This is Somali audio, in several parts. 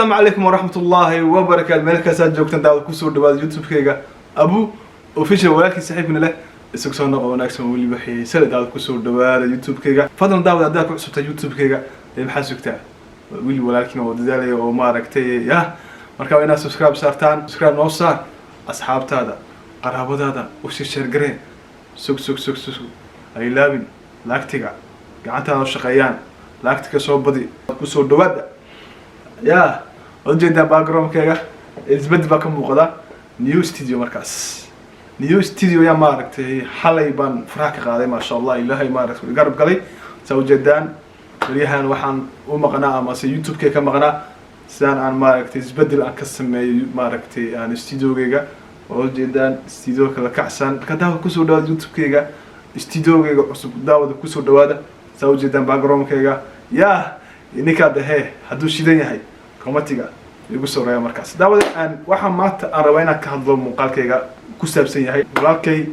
السلام عليكم ورحمة الله وبركاته. ملك أسد جوكتن داود كسور دواد يوتيوب كيجا أبو وفيش ولكن صاحب من له السكسون نقول نكسر واللي بحي سل داود كسور دواد يوتيوب كيجا فضل داود أداك عصبت يوتيوب كيجا بحسك تاع واللي ولكن ودالي وما ركتي يا مركب الناس سبسكرايب صارتان سبسكرايب نوصل أصحاب تادا قرابة تادا وش الشرقرين سك أي لابن لاكتيجا قعدت أنا الشقيان لاكتيجا صوب بدي كسور دواد يا وجد باكروم كذا إزبد باكم وقدا نيو ستوديو مركز نيو ستوديو يا ماركت حلي بان فراك قاعدة ما شاء الله إلهي ماركت قرب قلي سو جدان ريحان وحن ومقناة ما سي يوتيوب كي كم مقناة سان عن ماركت إزبدل عن قسم ماركت يعني ستوديو كذا وجدان ستوديو كذا كعسان كده كسر داود يوتيوب كذا ستوديو كذا عصب داود كسر داود سو جدان باكروم كذا يا نكاد هي هدو شيدين هاي كوماتيجا يقول سوريا مركز داود أن واحد مات أروينا كهذا مقال كيجا كسب سيء هاي ولكن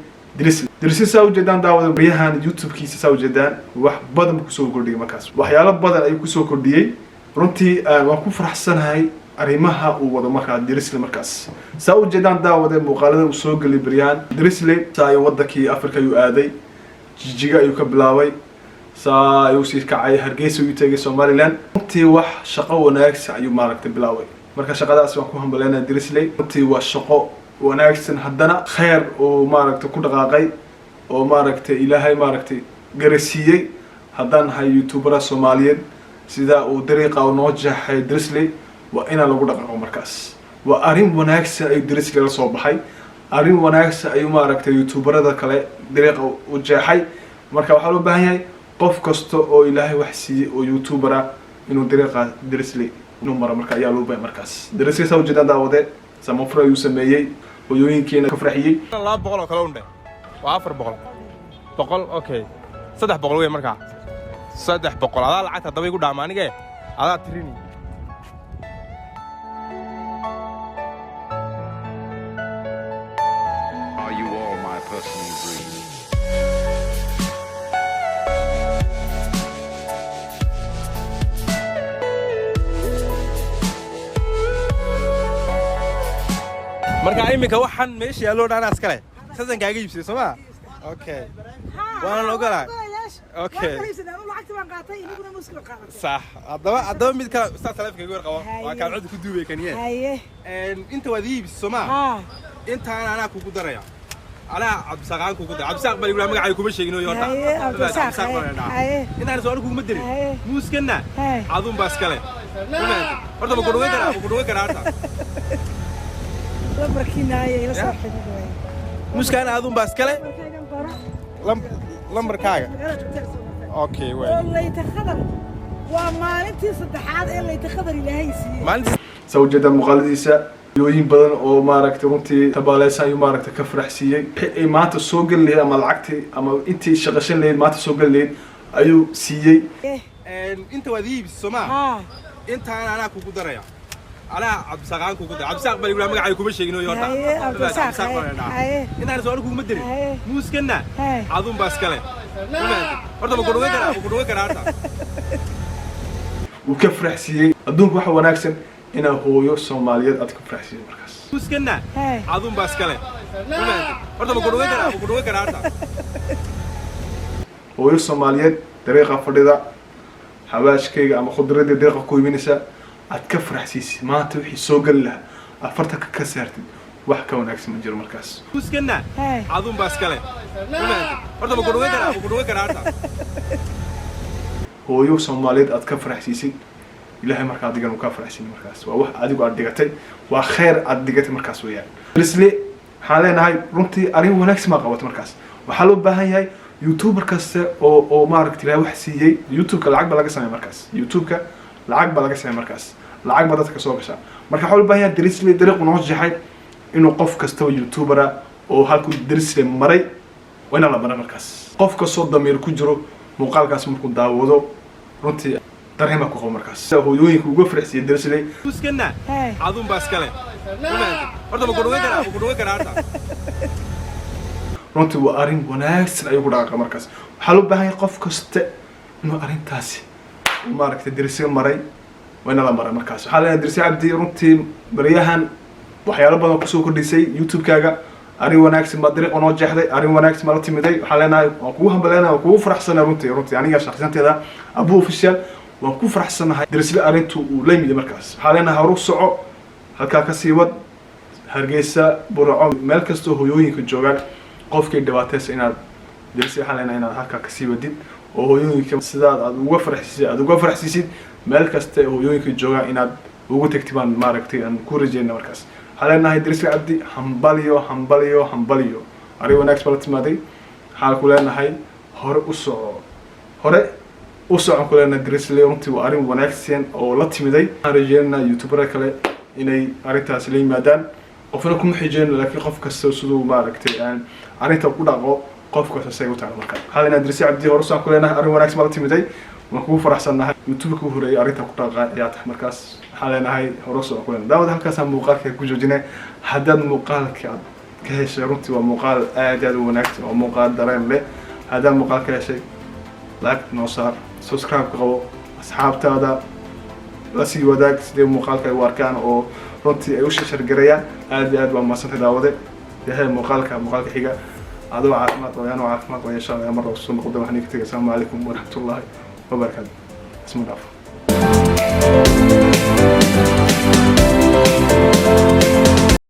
درس سووا جدًا داود بريهان يوتيوب كيس سووا جدًا واحد بدن كسور كردي مركز وحيالا بدن أي كسور كردي رنتي وكفر حسن هاي أريمها ووضع مركز درس المركز سووا جدًا داود مقالة وسوق اللي بريهان درس لي ساي وضكي أفريقيا يؤدي جيجا يكبلاوي saa ayuu sii kacay hargeysa uu tagay somaliland intii wax shaqo wanaagsan ayuu maaragtay bilaaway marka shaqadaas waan ku hambaleynayaa Dirisle intii waa shaqo wanaagsan haddana khayr oo maaragtay ku dhaqaaqay oo maaragtay ilaahay maaragtay garasiiyay haddaan hay youtuber somaliyeed sida uu dariiqa u noo jaxay Dirisle waa in lagu dhaqaaqo markaas waa arin wanaagsan ay Dirisle la soo baxay arin wanaagsan ay maaragtay youtuberada kale dariiqa u jaxay marka waxa loo baahan yahay qof kasta oo ilaahay wax siiyay oo youtuber ah inuu dariiqa Dirisle inuu maro marka ayaa loo baahan markaas Dirisle soo jeedan daawade samafro uu sameeyay hooyooyinkeena ka farxiyay 200 oo kale unde waa 400 okay 300 way marka 300 adaa lacagta daba igu dhaamaanige adaa tirini Are you all my personal dreams? marka imika waxan meeshii yaalo dhan askale sasan kaaga iibsay Soomaa okay waan ogalaa okay صح adaba mid kale ustaad taleefankayga war qabo waa ka cod ku duubay kaniye inta wadiib Soomaa inta ana kugu daraya ala absaqaan kugu daray absaq bal igu magacay kuma sheegin oo yorta inta soo kugu ma dirin muuskana adun baaskale horta ma ku dhawaad بركيناي إلى صاحب مشكلة أظن بس كله لمبر كاغا أوكي وين والله يتخذر وما أنت صدحات إلا يتخذر إلى هيسي ما أنت سو جدا مقالديسا يوين بدن oo maaragtay runtii tabaaleysan iyo maaragtay ka farxsiiyay ay maanta soo galay ama lacagtii ama intii shaqashan leeyd maanta soo galay ayuu siiyay inta wadiib Soomaa inta ana kugu daraya ala absaqaan kugu daray absaq bal igu magacay kuma sheegin oo yorta inta soo kugu ma dirin muuskana adun baaskale horta ma ku dhawaad karaata uu ka farxsiiyay adduunka waxa wanaagsan inaa hooyo Soomaaliyeed aad ka farxsiiyay markaas muuskana adun baaskale horta ma ku dhawaad karaata hooyo Soomaaliyeed dariiqa fadhida hawaashkayga ama khudradda dariiqa ku iibinaysa aad ka farxsiisay maanta wixii soo gal laha afarta ka saartid wax ka wanaagsan ma jiro markaas muuskana adun baaskale horta ma ku dhawaad karaata hooyo Soomaaliyeed aad ka farxsiisay ilaahay marka adigan uu ka farxsiin markaas waa wax adigu aad dhigatay waa khayr aad dhigatay markaas weeyaan Dirisle waxaan leenahay runtii arin wanaagsan ma qabato markaas waxa loo baahan yahay youtuber kasta oo maaragtay ilaahay wax siiyay youtube-ka lacag ba laga sameeyo markaas youtube-ka lacag ba laga sameeyo markaas lacag ba dadka soo gasha marka waxa loo baahan yahay Dirisle dariiq noo jaxay inuu qof kasta oo youtuber oo halku Dirisle maray wana la baran markaas qof ka soo dameer ku jiro muuqaalkaas markuu daawado runtii dareen ku qabo markaas hooyooyinka ugu farxsiiyay Dirisle muuskana adun baaskale horta ma ku dhawaad karaata runtii waa arin wanaagsan ayuu ku dhaqaaqay markaas waxa loo baahan yahay qof kasta inuu arintaasi maaragtay Dirisle maray وأنا لا مرة مركز حاليا درسي عبدي رنتي بريهان وحياة بدن كسو كرديسي يوتيوب كاجا أري وناكس ما دري أنا جحدي أري وناكس ما لتمدي حاليا وكوه بلنا وكوه فرح سنة رنتي يعني شخصيا هذا أبو اوفيشال وكوه فرح سنة هاي درسي أرنتو وليمي مركز حاليا هروح صعو هكا كسيود هرجيسا برعو ملكستو هويوين كجوجان قف كي دباتس إن درسي حاليا إن هكا كسيودين وهويوين كسداد أدو فرح سيسيد ملكستو هويوين كجوجان إن ugu tagtibaan maaragtay aan ku rajeynaa markaas xaleenahay Dirisle abdi hambaliyo ari wanaagsan bal timaaday xal ku leenahay hore u socon ku leenahay Dirisle runtii waa arin wanaagsan oo la timiday aan rajeynaa youtuber kale inay arintaas la yimaadaan qofna kuma xijeen laakiin qof kasta sidoo maaragtay aan arinta ku dhaqo qof kasta say u tahay markaa xaleenahay Dirisle abdi hore u socon ku leenahay arin wanaagsan bal timiday وكو فرحسناhay youtube-ka horeeyay arinta ku dhaqaaqayaad markaas xaleenahay horoso ku leen daawada halkaas aan muuqaalka ku joojinay hadad muuqaalka ka heshay runtii waa muuqaal aad u wanaagsan oo muuqaal dareen leh hadad muuqaalka heshay like noo saar subscribe ka qabo asxaabtaada la sii wadaag sidee muuqaalka ay warkaan oo runtii ay u shashar gareeyaan aad waa maasanta daawade yahay muuqaalka xiga adoo caafimaad oo insha Allah mar soo noqdo waxaan ka tagay. Assalaamu calaykum wa rahmatullahi وبركاته. اسمه